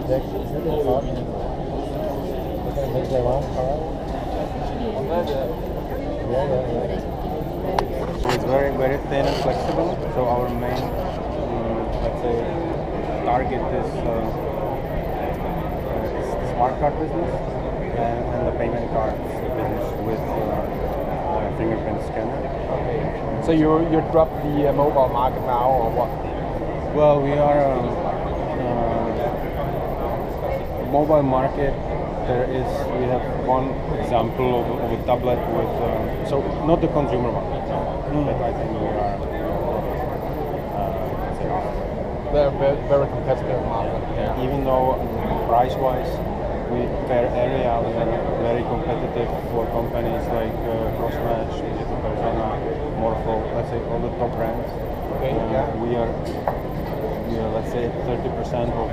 They can make their own car. It's very thin and flexible. So our main, let's say, target is smart card business and the payment cards business with fingerprint scanner. So you dropped the mobile market now, or what? Well, we are mobile market. We have one example of a tablet with so not the consumer market. That I think we are Very competitive market. yeah. Even though price-wise, per area we are very competitive for companies like Crossmatch, Digital Persona, Morpho, let's say all the top brands. Okay. We are let's say 30% of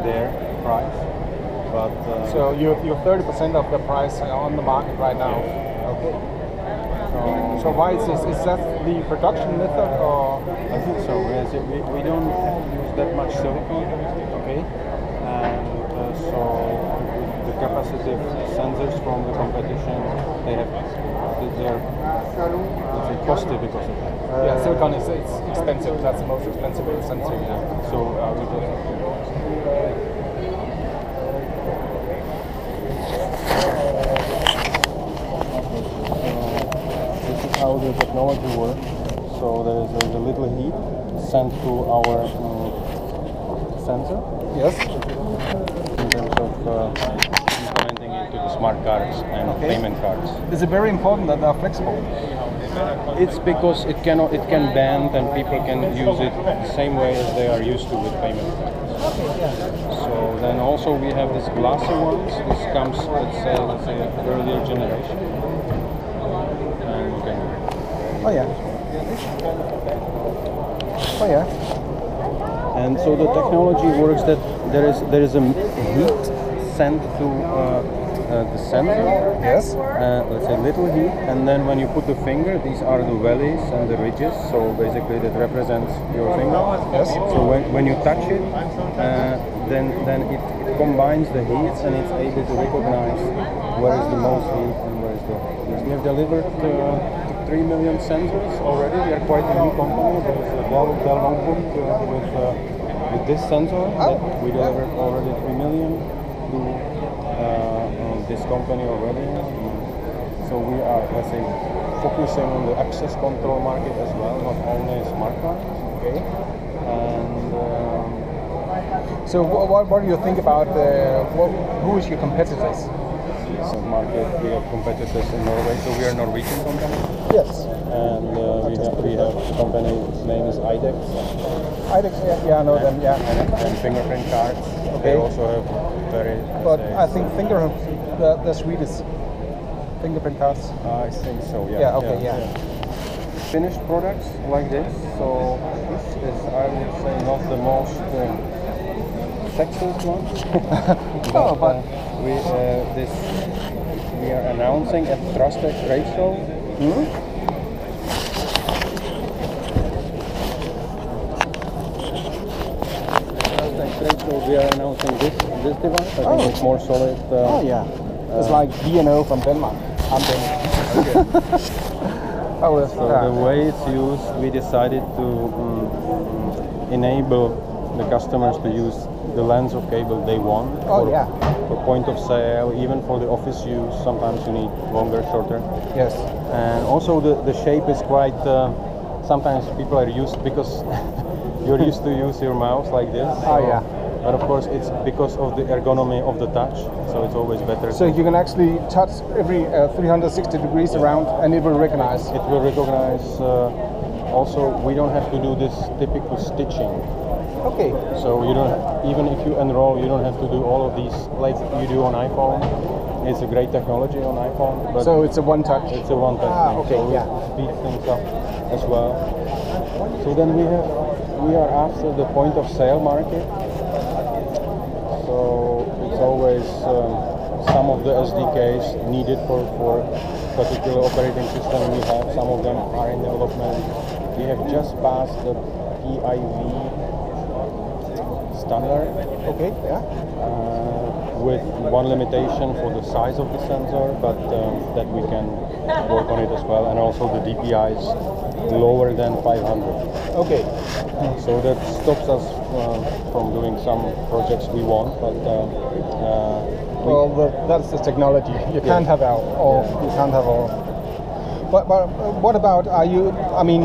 their price. But so you're 30% of the price on the market right now. Okay. So why is this? Is that the production method, or? I think so. Yes, we don't use that much silicon. Okay. And so the capacitive sensors from the competition, they're let's say costly because of that. Yeah, silicon is expensive. That's the most expensive sensor. Yeah. So we just. How the technology works. So there's a little heat sent to our sensor. Yes. In terms of implementing into the smart cards and payment cards. Is it very important that they are flexible? It's because it can bend and people can use it the same way as they are used to with payment cards. So then also we have these glassy ones. This comes, let's say earlier generation. Oh yeah. Oh yeah. And so the technology works that there is a heat sent to the sensor. Yes. Let's say little heat, and then when you put the finger, these are the valleys and the ridges. So basically that represents your finger. Yes. So when you touch it, then it combines the heat and it's able to recognize where is the most heat and where is the least. We have delivered 3 million sensors already. We are quite a new company. There's a Dell notebook with this sensor that we delivered already 3 million to this company already. So we are, let's say, focusing on the access control market as well, not only smart cards. Okay. And so what do you think about who is your competitors? so market, we have competitors in Norway. So we are a Norwegian company. Yes. And we have company name is IDEX. IDEX, yeah, I know them, yeah. And fingerprint cards. Okay. They also have very. But I think the Swedish fingerprint cards. I think so. Yeah. Yeah. Okay. Yeah. Finished products like this. So this is, I would say, not the most sexiest one. but we are announcing at Trusted Trade Show. So we are announcing this device. I think it's more solid. Oh yeah, it's like DNO from Denmark. I'm Denmark. So the way it's used, we decided to enable the customers to use the length of cable they want. For point of sale, even for the office use. Sometimes you need longer, shorter. Yes. And also the shape is quite. Sometimes people are used because you're used to use your mouse like this. Oh yeah. But of course, it's because of the ergonomy of the touch, so it's always better. So you can actually touch every 360 degrees around, and it will recognize. It will recognize. Also, we don't have to do this typical stitching. Okay. So you don't, even if you enroll, you don't have to do all of these like you do on iPhone. It's a great technology on iPhone. But so it's a one touch. It's a one touch. Okay. So yeah. It speeds things up as well. So then we are after the point of sale market. So it's always some of the SDKs needed for particular operating system we have. Some of them are in development. We have just passed the PIV standard. Okay, yeah. With one limitation for the size of the sensor, but that we can work on it as well, and also the DPI is lower than 500. Okay. So that stops us from doing some projects we want, but Well, that's the technology. You can't have all. You can't have all. But what about, are you, I mean,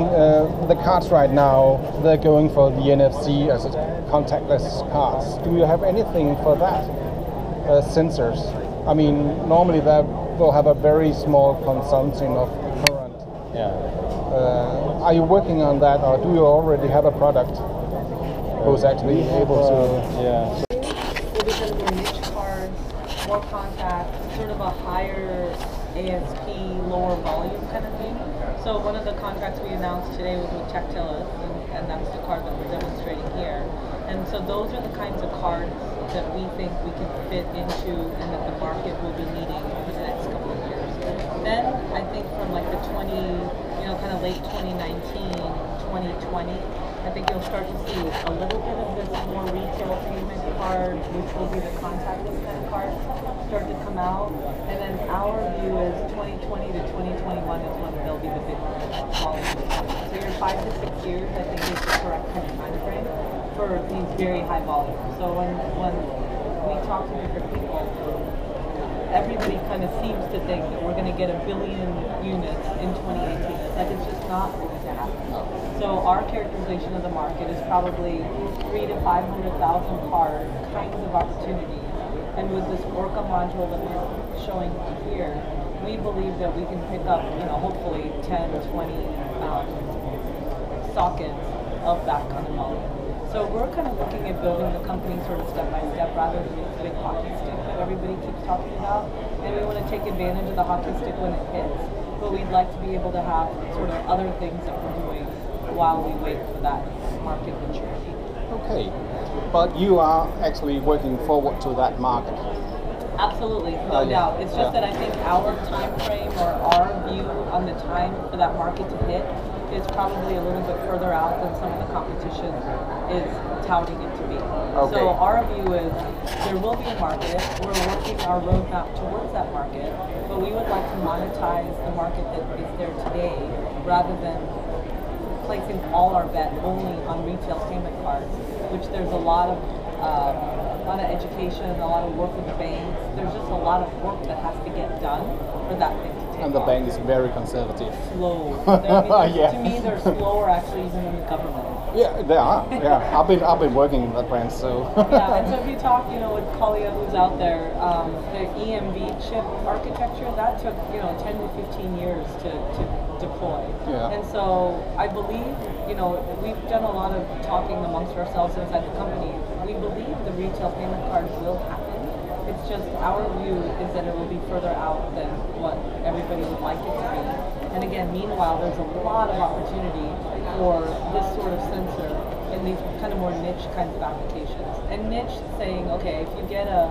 the cards right now, they're going for the NFC as a contactless cards. Do you have anything for that? Sensors? I mean, normally that will have a very small consumption of current. yeah. Are you working on that, or do you already have a product who's actually able to? Yeah. Will be kind of more niche cards, more contact, sort of a higher ASP, lower volume kind of thing. So one of the contracts we announced today was with Tactile, and that's the card that we're demonstrating here. And so those are the kinds of cards that we think we can fit into and that the market will be needing for the next couple of years. Then I think from like the kind of late 2019, 2020, I think you'll start to see a little bit of this more retail payment card, which will be the contactless kind of card, start to come out. And then our view is 2020 to 2021 is when there'll be the big volume. So your 5 to 6 years, I think, is the correct kind of time frame for these very high volumes. So when we talk to different people, everybody kind of seems to think that we're going to get 1 billion units in 2018. It's like it's just not going to happen. So our characterization of the market is probably 300,000 to 500,000 card kinds of opportunities. And with this Orca module that we're showing here, we believe that we can pick up, hopefully 10, 20 sockets of that kind of volume. So we're kind of looking at building the company sort of step by step rather than this big hockey stick that everybody keeps talking about. And we want to take advantage of the hockey stick when it hits, but we'd like to be able to have sort of other things that we're doing while we wait for that market maturity. Okay, but you are actually working forward to that market. Absolutely, no doubt. It's just that I think our time frame or our view on the time for that market to hit is probably a little bit further out than some of the competition is touting it to be. Okay. So our view is there will be a market. We're working our roadmap towards that market, but we would like to monetize the market that is there today rather than placing all our bet only on retail payment cards, which there's a lot of education, a lot of work with the banks. There's just a lot of work that has to get done for that thing to take And the off. bank is very conservative. Slow. Yeah. To me, they're slower actually even than the government. Yeah, they are. Yeah, I've been working in that branch, so. Yeah, and so if you talk, with Kalia who's out there, the EMV chip architecture, that took, 10 to 15 years to deploy. Yeah. And so I believe, we've done a lot of talking amongst ourselves inside the company. We believe the retail payment cards will happen. It's just our view is that it will be further out than what everybody would like it to be. And again, meanwhile, there's a lot of opportunity for this sort of sensor in these kind of more niche kinds of applications. And niche saying, okay, if you get a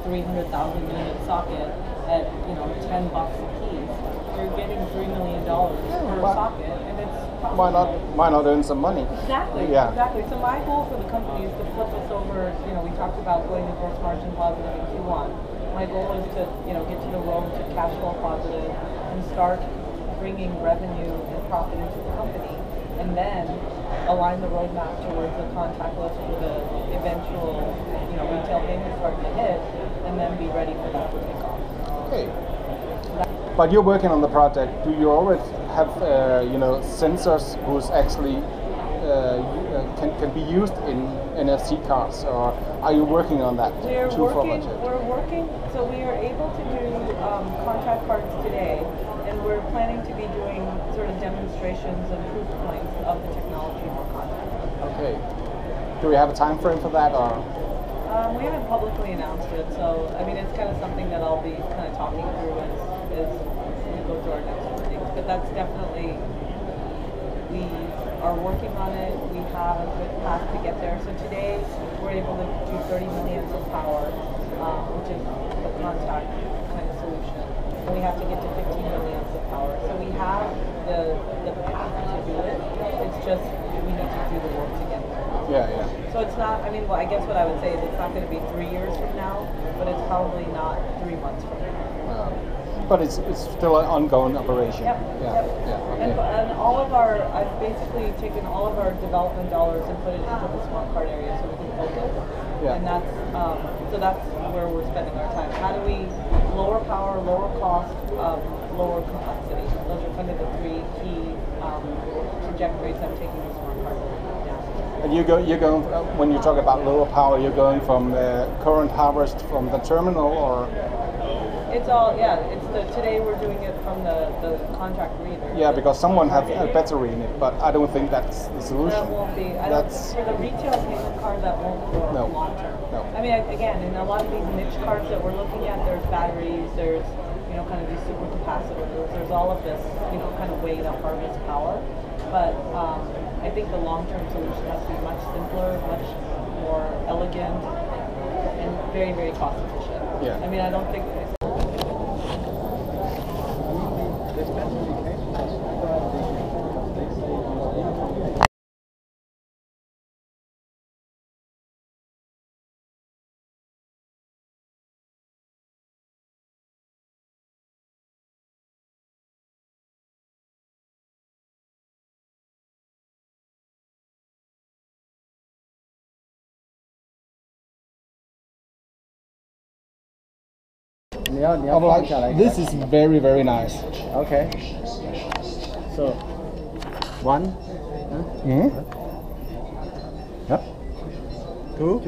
300,000 unit socket at $10 a piece, you're getting $3 million per socket, and it's Why not earn some money? exactly. Yeah. Exactly. So my goal for the company is to flip this over. We talked about going to gross margin positive in Q1. My goal is to get to the road to cash flow positive and start bringing revenue and profit into the company, and then align the roadmap towards the contactless for the eventual retail payment card to hit, and then be ready for that to take off. Okay. But you're working on the project. Do you already have sensors who's actually can be used in NFC cards, or are you working on that We're too for working. budget? We're working. So we are able to do contact cards today, and we're planning to be doing sort of demonstrations and proof points of the technology for contact. Okay. Do we have a time frame for that, or? We haven't publicly announced it, so it's kind of something that I'll be kind of talking through as we go through our next meetings. But that's definitely, we are working on it. We have a good path to get there. So today we're able to do 30 millions of power, which is the contact kind of solution. And we have to get to 15 millions of power. So we have the path to do it. It's just we need to do the work to get there. Yeah. So it's not, I mean, well, I guess what I would say is it's not going to be 3 years from now, but it's probably not 3 months from now. But it's still an ongoing operation. Yep. Yeah. Yep. Yeah. Okay. And all of our, I've basically taken all of our development dollars and put it into the smart card area so we can focus. Yeah. And that's, so that's where we're spending our time. How do we lower power, lower cost, lower complexity? Those are kind of the three key trajectories I'm taking the smart card down. And you're going when you talk about lower power, you're going from the current harvest from the terminal, or? It's all, yeah, it's today we're doing it from the contract reader. Yeah, because someone has a battery in it, but I don't think that's the solution. That won't be, for the retail payment card, that won't work long term. No. I mean, again, in a lot of these niche cards that we're looking at, there's batteries, there's, kind of these supercapacitors, there's all of this, kind of way to harvest power. But I think the long-term solution has to be much simpler, much more elegant, and very, very cost efficient. Yeah. I mean, I don't think This is very, very nice. Okay. So, one. Yep. Two.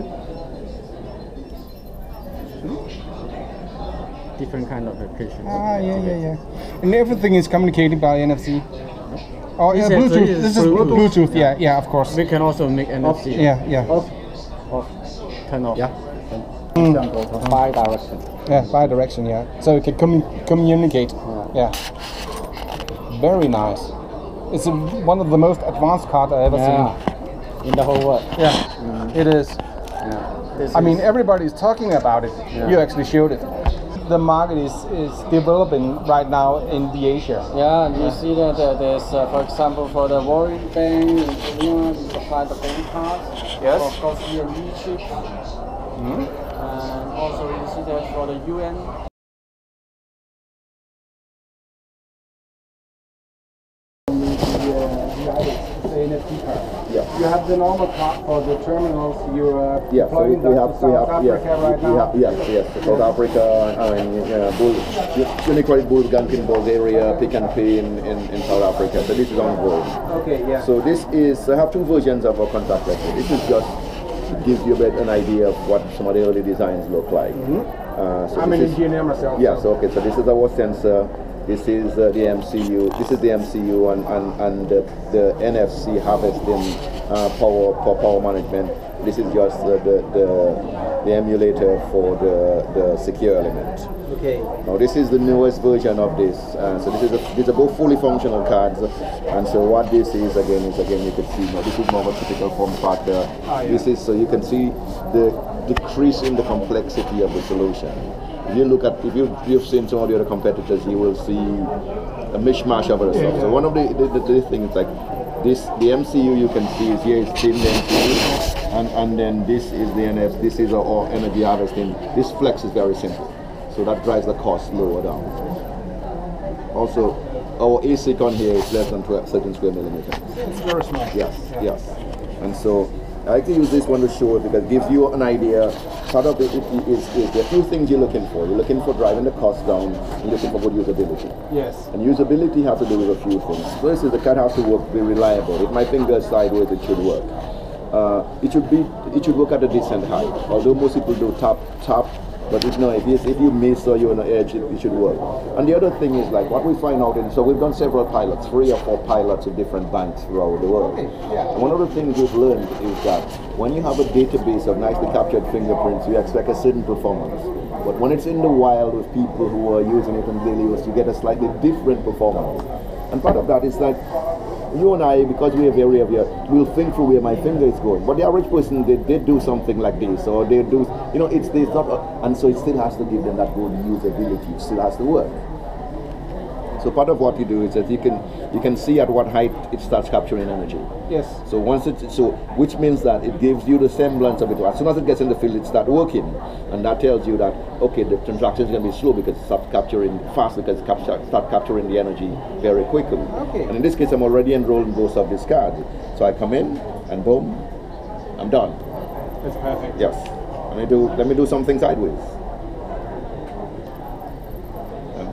Different kind of applications. Yeah. And everything is communicated by NFC. Oh, yeah, This Bluetooth. is This is Bluetooth. Yeah, of course. We can also make NFC. Yeah. Off. Turn off. Yeah. Bi-direction. Yeah, bi-direction. Yeah. So you can communicate. Yeah. Very nice. It's one of the most advanced cards I ever seen. In the whole world. Yeah, it is. Yeah. I mean, everybody's talking about it. Yeah. You actually showed it. The market is developing right now in the Asia. Yeah, you see that there's, for example, for the World Bank, you supply the bank cards. Yes. Of course, CME chip. And also you see that for the UN. NFT card. Yeah. You have the normal card for the terminals. You are Yeah, so we deploying that have, to South Africa right now. yes, South Africa, Unicredit Bulgan in Bulgaria, Pick and Pay in South Africa. So this is ongoing. Okay, yeah. So this is, I have two versions of our contact letter. This is just to give you a bit an idea of what some of the early designs look like. So I'm an this is- engineer myself. Yeah, so okay, so this is our sensor. This is the MCU. This is the MCU and the NFC harvesting power management. This is just the emulator for the secure element. Okay. Now this is the newest version of this. So these are both fully functional cards. And so what this is again you can see now this is more of a typical form factor. This is so you can see the decrease in the complexity of the solution. If you look at, if you've seen some of the other competitors, you will see a mishmash of other stuff. So one of the things like this, the MCU you can see is here is thin MCU, and then this is the NF. This is our energy harvesting. This flex is very simple, so that drives the cost lower down. Also, our ASIC on here is less than 13 square millimeters. It's very small. Yes. And so I like to use this one to show it because it gives you an idea. Part of it is there are a few things you're looking for. You're looking for driving the cost down, you're looking for good usability. Yes. And usability has to do with a few things. First is the card has to be reliable. If my finger is sideways, it should work. It should work at a decent height. Although most people do tap, but if you miss or you're on the edge, it should work. And the other thing is like what we find out so we've done several pilots, 3 or 4 pilots in different banks throughout the world. And one of the things we've learned is that when you have a database of nicely captured fingerprints, you expect a certain performance. But when it's in the wild with people who are using it on daily use, you get a slightly different performance. And part of that is that you and I, because we are very aware, we'll think through where my finger is going. But the average person, they do something like this, or they do, it's not, and so it still has to give them that good usability. It still has to work. So part of what you do is that you can see at what height it starts capturing energy. Yes. So which means that it gives you the semblance of it. As soon as it gets in the field, it starts working, and that tells you that okay, the transaction is going to be slow because it starts capturing fast because it starts capturing the energy very quickly. Okay. And in this case, I'm already enrolled in both of these cards. So I come in and boom, I'm done. That's perfect. Yes. Let me do something sideways.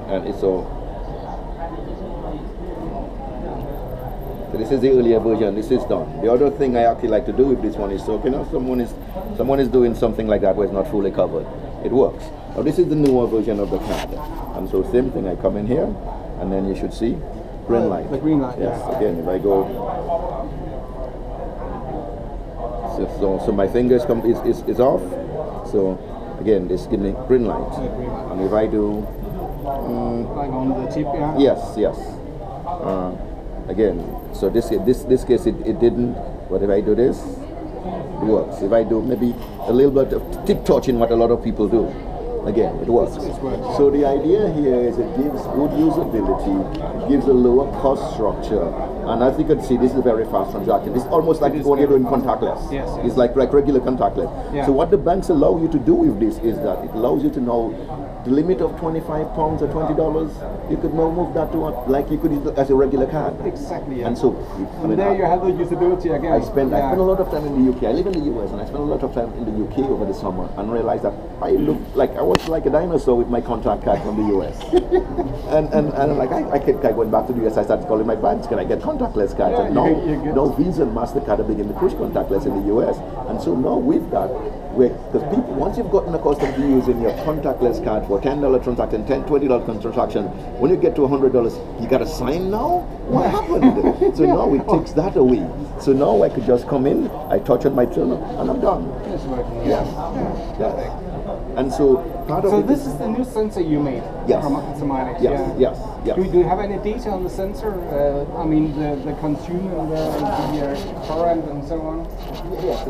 And it's so this is the earlier version. This is done. The other thing I actually like to do with this one is, so someone is doing something like that where it's not fully covered. It works. Now this is the newer version of the card, and so same thing. I come in here, and then you should see green light. The green light. Yes. Yeah. Again, if I go, so my fingers is off. So again, this gives me green light. The green light. And if I do, Like on the tip, yeah. yes. Again, so this case it didn't. But if I do this, it works. If I do maybe a little bit of tip touching, what a lot of people do, again, it works. It's working. So the idea here is it gives good usability, it gives a lower cost structure, and as you can see, this is a very fast transaction. It's almost like when you're doing contactless. Yes. It's like regular contactless. Yeah. So what the banks allow you to do with this is that it allows you to know the limit of £25 or $20. You could now move that to like you could use it as a regular card. Exactly. Yeah. And so, And there you have the usability again. I spend a lot of time in the UK. I live in the US, and I spend a lot of time in the UK over the summer, and realized that I look like I was like a dinosaur with my contact card from the US. and I'm like, I kept going back to the US. I started calling my banks, can I get contactless cards? Yeah, and now Visa and MasterCard are beginning to push contactless in the US. And so now with that, because people, once you've gotten accustomed to using your contactless card for $10 transaction, $20 transaction, when you get to $100, you got to sign now? What happened? So now it takes that away. So now I could just come in, I touch on my terminal, and I'm done. It's working. Yes. Yes. And so part of So it this is the new sensor you made. Yes. From Semilex. Yes, Yeah. yes. Do you have any data on the sensor? I mean, the consumer, the current, and so on. Yeah.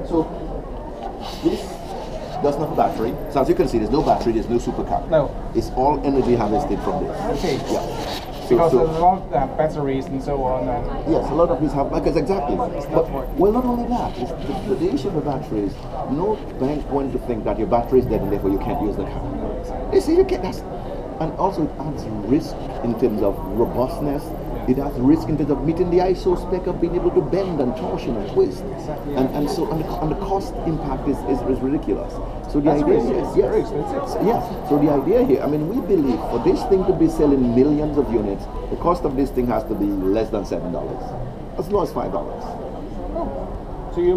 So this doesn't have a battery. So as you can see, there's no battery, there's no supercar. No. It's all energy harvested from this. Okay. Yeah. Because there's a lot of batteries and so on. And Yes, a lot of these have, because exactly. But, well, not only that, the issue of the batteries, no bank going to think that your battery is dead and therefore you can't use the car. You see, you can't, and also it adds risk in terms of robustness. It has risk in terms of meeting the ISO spec of being able to bend and torsion and twist. Exactly. And the cost impact is ridiculous. So the That's idea very- is, it's very expensive. Yes. So the idea here, I mean, we believe for this thing to be selling millions of units, the cost of this thing has to be less than $7, as low as $5. So you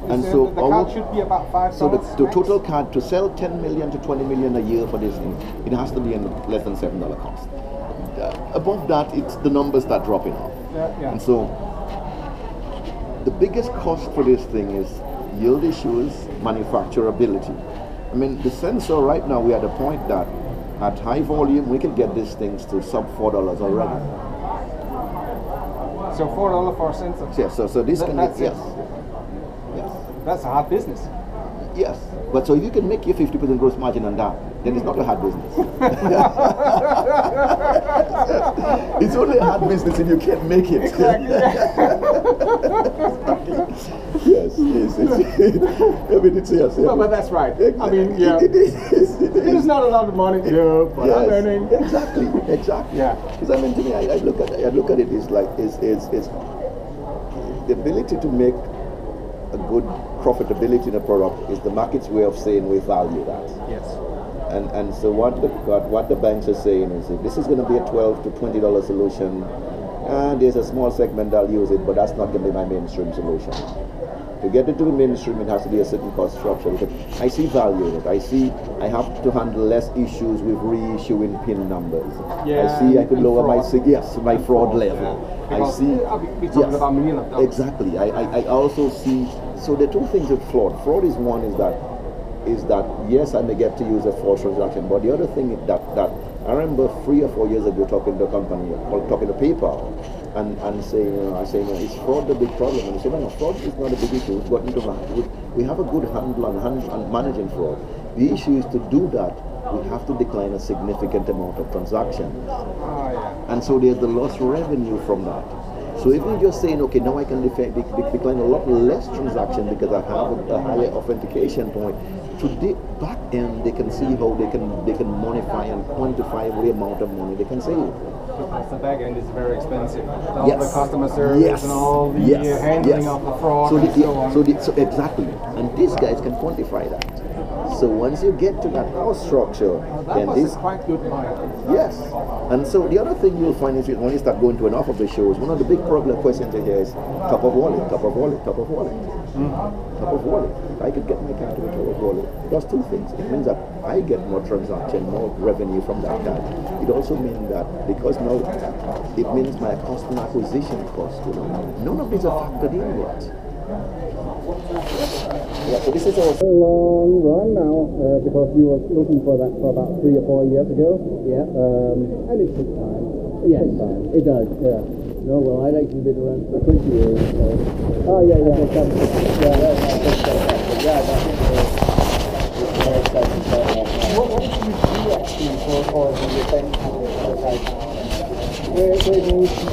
And said so that the our- card should be about $5. So the total card to sell 10 million to 20 million a year for this thing, it has to be in less than $7 cost. Above that, it's the numbers start dropping off. Yeah. And so the biggest cost for this thing is yield issues, manufacturability. I mean, the sensor right now, we're at the point that at high volume, we can get these things to sub $4 already. So $4 for a sensor. Yes, so this can, That's it. Yes. That's a hard business. Yes, but so if you can make your 50% gross margin on that, then it's not a hard business. It's only a hard business if you can't make it. Exactly. Yes. I mean, it's yes. Well, but that's right. I mean, yeah. It is. It's not a lot of money, yeah, but I'm earning. Exactly. Yeah. Because I mean, to me, I look at it. It's like it's the ability to make a good profitability in a product is the market's way of saying we value that. Yes. And so what the banks are saying is if this is going to be a $12 to $20 solution, and there's a small segment that'll use it, but that's not going to be my mainstream solution. To get it to the mainstream, it has to be a certain cost structure. Because I see value in it. I have to handle less issues with reissuing PIN numbers. Yeah, I see I could and lower fraud. my fraud level. Yeah. I Because see. we're talking about millions of dollars. Exactly. I also see. So the two things with fraud. Fraud is one is that yes, I may get to use a false transaction, but the other thing is that I remember 3 or 4 years ago talking to a company, talking to PayPal, and saying, is fraud the big problem? And they said, no, fraud is not a big issue. We have a good handle on managing fraud. The issue is to do that we have to decline a significant amount of transactions. Ah, yeah. And so there's the lost revenue from that. So if you're just saying, okay, now I can decline a lot less transaction because I have a higher authentication point, to the back end they can see how they can modify and quantify the amount of money they can save. Because the back end is very expensive. All Yes. the customer service and all the handling of the fraud so and so on. so exactly, and these guys can quantify that. So once you get to that cost structure, That then was this a quite good point. yes. And so the other thing you'll find is when you start going to enough of the shows, one of the big problem questions here is top of wallet, top of wallet, top of wallet. Top of wallet. If I could get my card to a top of wallet, it does two things. It means that I get more transaction, more revenue from that card. It also means that because now it means my customer acquisition cost, none of these are factored in yet. Yeah, so this is a long run now because you were looking for that for about 3 or 4 years ago. Yeah. And it took time. Yes, Takes time. it does. Yeah. No, well, I'd actually been around for 20 years. So. Oh yeah, yeah. Yeah, that's it's very exciting stuff. What did you do actually for the event? Where do you see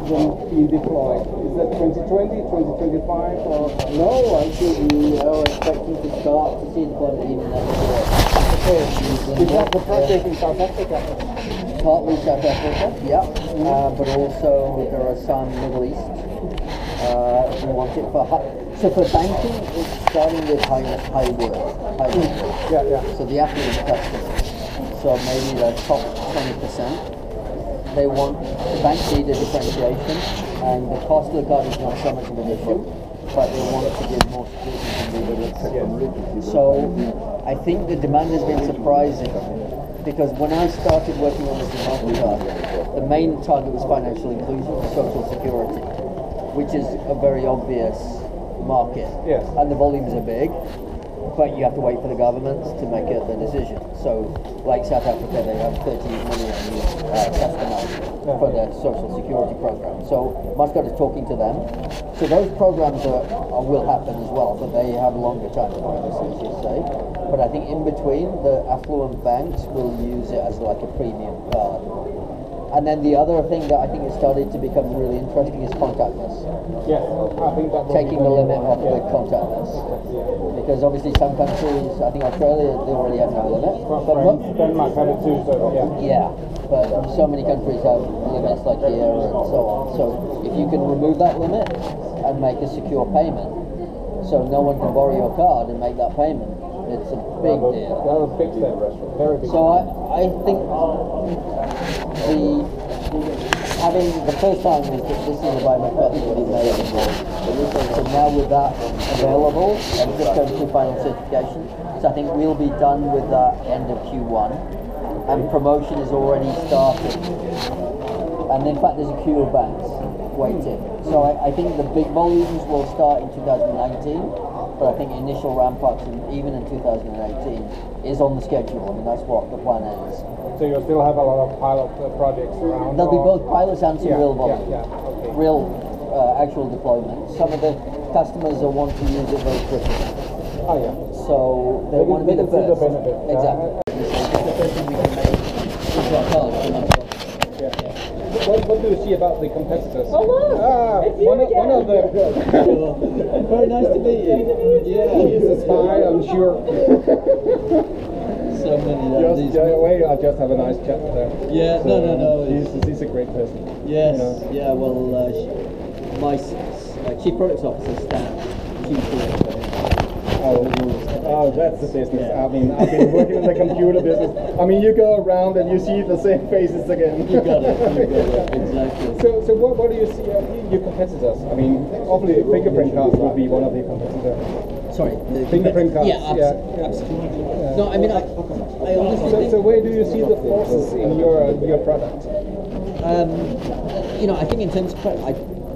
them being deployed? Is that 2020, 2025, or? No, actually, we are expecting to start to see deployment even next year. Is that the project in South Africa? Partly South Africa, yeah, but also there are some Middle East. We want it for so for banking, it's starting with high work. Yeah, yeah. So the affluent customers, so maybe the top 20%. They want the banks need a differentiation, and the cost of the card is not so much of an issue, but they want to give more security. So I think the demand has been surprising. Because when I started working on this demand card, the main target was financial inclusion, social security, which is a very obvious market. Yes. And the volumes are big, but you have to wait for the governments to make the decision. So, like South Africa, they have 30 million customers for their social security program. So, Mastercard is talking to them. So those programs will happen as well, but they have longer time frames, as you say. But I think in between, the affluent banks will use it as like a premium card. And then the other thing that I think has started to become really interesting is contactless. Yes, I think that Taking the limit off the contactless. Because obviously some countries, I think Australia, they already have no limit. But Denmark have it too, so yeah. yeah, but so many countries have limits like here and so on. So if you can remove that limit and make a secure payment, so no one can borrow your card and make that payment, it's a big deal. That's a big step, very big. So I think having the first time is that this is a biometric card that we made before. So now with that available and just going through final certification, so I think we'll be done with that end of Q1, and promotion is already started. And in fact, there's a queue of banks waiting. So I think the big volumes will start in 2019. But I think initial ramp-ups, even in 2018, is on the schedule. I mean, that's what the plan is. So you'll still have a lot of pilot projects around? There'll be both pilots and some real volume. Okay. Real actual deployment. Some of the customers will want to use it very quickly. Oh yeah. So they want to be the see the first. benefit. Exactly. It's the first thing we can make is our card. What do you see about the competitors? Oh look! It's you one of them. Very nice to meet you. Yeah. He's a spy, I'm sure. So many I just have a nice chat with her. Yeah, So, no. He's a great person. Yes, You know. yeah, well, my Chief Products Officer, Stan, Chief Products Officer. Oh, that's the business. Yeah. I mean, I've been working in the computer business. I mean, you go around and you see the same faces again. You got it, exactly. So what do you see your competitors? I mean, obviously fingerprint cards would be one of the competitors. Sorry, Fingerprint cards. Yeah, absolutely. No, I mean, I honestly think... So where do you see the forces in your product? I think in terms of...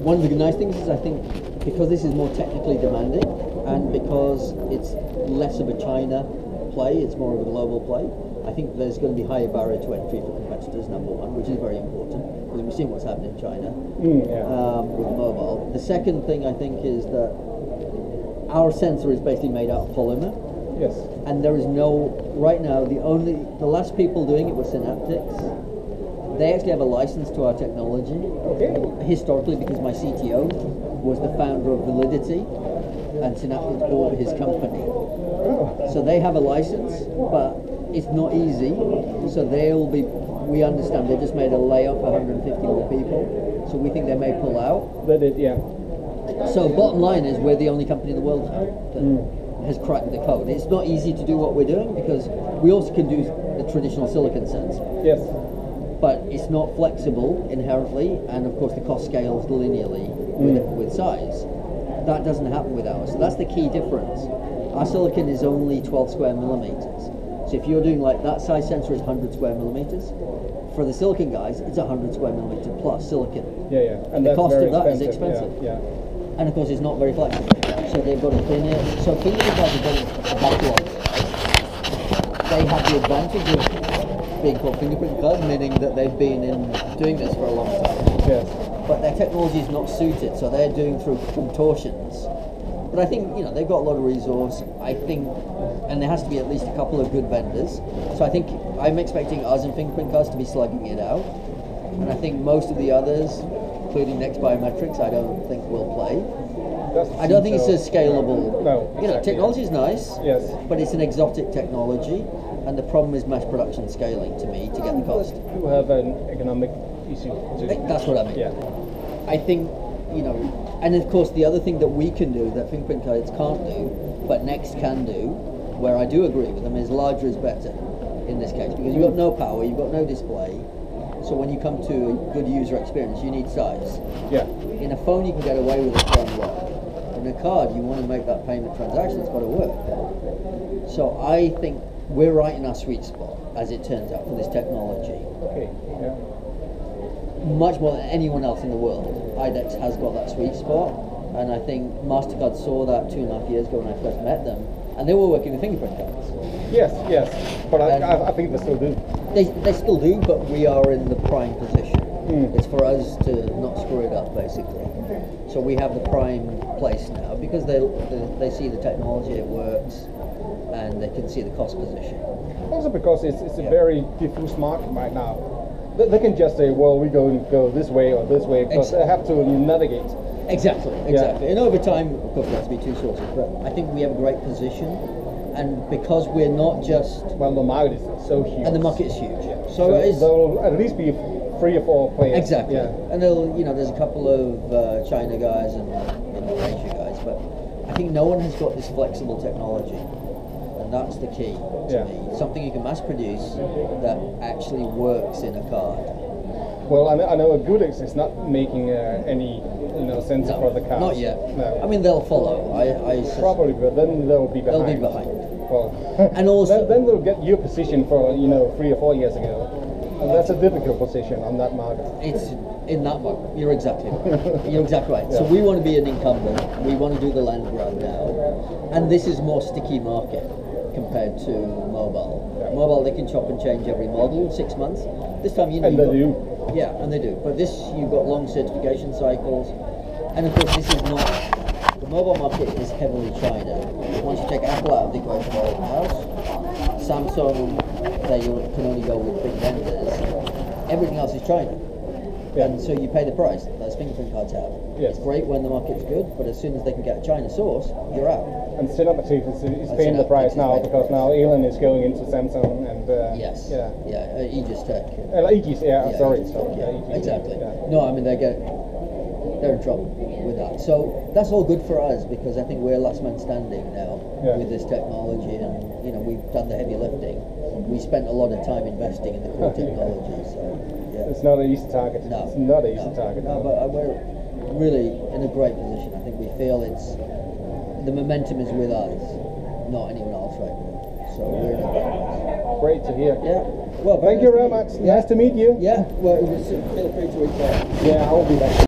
one of the nice things is I think because this is more technically demanding and because it's less of a China play, it's more of a global play, I think there's going to be higher barrier to entry for competitors, number one, which is very important because we've seen what's happened in China with mobile. The second thing I think is that our sensor is basically made out of polymer, Yes. And there is no, right now, the last people doing it were Synaptics. They actually have a license to our technology. Okay. Historically, because my CTO was the founder of Validity, and Synaptics bought his company. Oh. So they have a license, but it's not easy. So we understand they just made a layoff, 150 more people. So we think they may pull out. That is, yeah. So bottom line is we're the only company in the world now that has cracked the code. It's not easy to do what we're doing because we also can do the traditional silicon sense. Yes. But it's not flexible inherently, and of course the cost scales linearly with size. That doesn't happen with ours. So that's the key difference. Our silicon is only 12 square millimeters. So if you're doing like that size sensor is 100 square millimeters. For the silicon guys, it's 100 square millimeter plus silicon. Yeah, yeah. And the that's cost very of that is expensive. expensive. Yeah. And of course it's not very flexible. So they've got to thin it. So fingerprint guys have got a backlog. They have the advantage of being called fingerprint cards, meaning that they've been in doing this for a long time. Yes. But their technology is not suited, so they're doing through contortions. But I think, they've got a lot of resource, I think, and there has to be at least a couple of good vendors. So I think I'm expecting us and fingerprint cards to be slugging it out. And I think most of the others, including Next Biometrics, I don't think will play. I don't think it's as scalable. No. Exactly, technology is nice, yes, but it's an exotic technology, and the problem is mass production scaling to me to get the cost. You have an economic issue too. That's what I mean. Yeah. I think, and of course the other thing that we can do that fingerprint cards can't do, but Next can do, where I do agree with them, is larger is better in this case, because you've got no power, you've got no display. So when you come to a good user experience, you need size. Yeah. In a phone, you can get away with a phone lock. In a card, you want to make that payment transaction, it's got to work. So I think we're right in our sweet spot, as it turns out, for this technology. Okay. Yeah. Much more than anyone else in the world. IDEX has got that sweet spot, and I think MasterCard saw that 2.5 years ago when I first met them, and they were working with fingerprint cards. Yes, yes. But I think they still do. They still do, but we are in the prime position. It's for us to not screw it up, basically. So we have the prime place now because they see the technology, it works, and they can see the cost position. Also because it's a very diffuse market right now. They can just say, well, we're going to go this way or this way, because they have to navigate. Exactly. And over time, of course, there has to be two sources, but I think we have a great position, and because we're not just... Well, the market is so huge. And the market is huge. Yeah. So there'll at least be 3 or 4 players. Exactly. Yeah. And there's a couple of China guys and Asia guys, but I think no one has got this flexible technology. And that's the key to me. Something you can mass produce that actually works in a card. Well, I know a Goodix is not making any sensor for the cards. Not yet. No. I mean, they'll follow. Probably, but then they'll be behind. They'll be behind. Well, and also then they'll get your position for 3 or 4 years ago, and that's a difficult position on that market. It's in that market. You're exactly right. You're exactly right. Yeah. So we want to be an incumbent. We want to do the land grab now, and this is more sticky market compared to mobile. Yeah. Mobile, they can chop and change every model 6 months. This time, and they do. Yeah, and they do. But this, you've got long certification cycles, and of course, this is not. The mobile market is heavily China. Once you take Apple out of the equation for the house, Samsung, they can only go with big vendors. Everything else is China. Yeah. And so you pay the price that those fingerprint cards have. Yes. It's great when the market's good, but as soon as they can get a China source, you're out. And Synaptics is paying the price now because now Elon is going into Samsung and yes. Yeah. Yeah, Aegis Tech. Aegis, sorry. Yeah, exactly. Yeah. No, I mean they're in trouble with that. So that's all good for us because I think we're last man standing now with this technology, and we've done the heavy lifting. We spent a lot of time investing in the core technology. So yeah. It's not an easy target. No, it's not an easy target. No, but we're really in a great position. I think we feel the momentum is with us, not anyone else right now. So we're in a great place. Great to hear. Yeah. Well, thank you very much. Yeah. Nice to meet you. Yeah. Well, feel free to reach out. Yeah, I'll be back.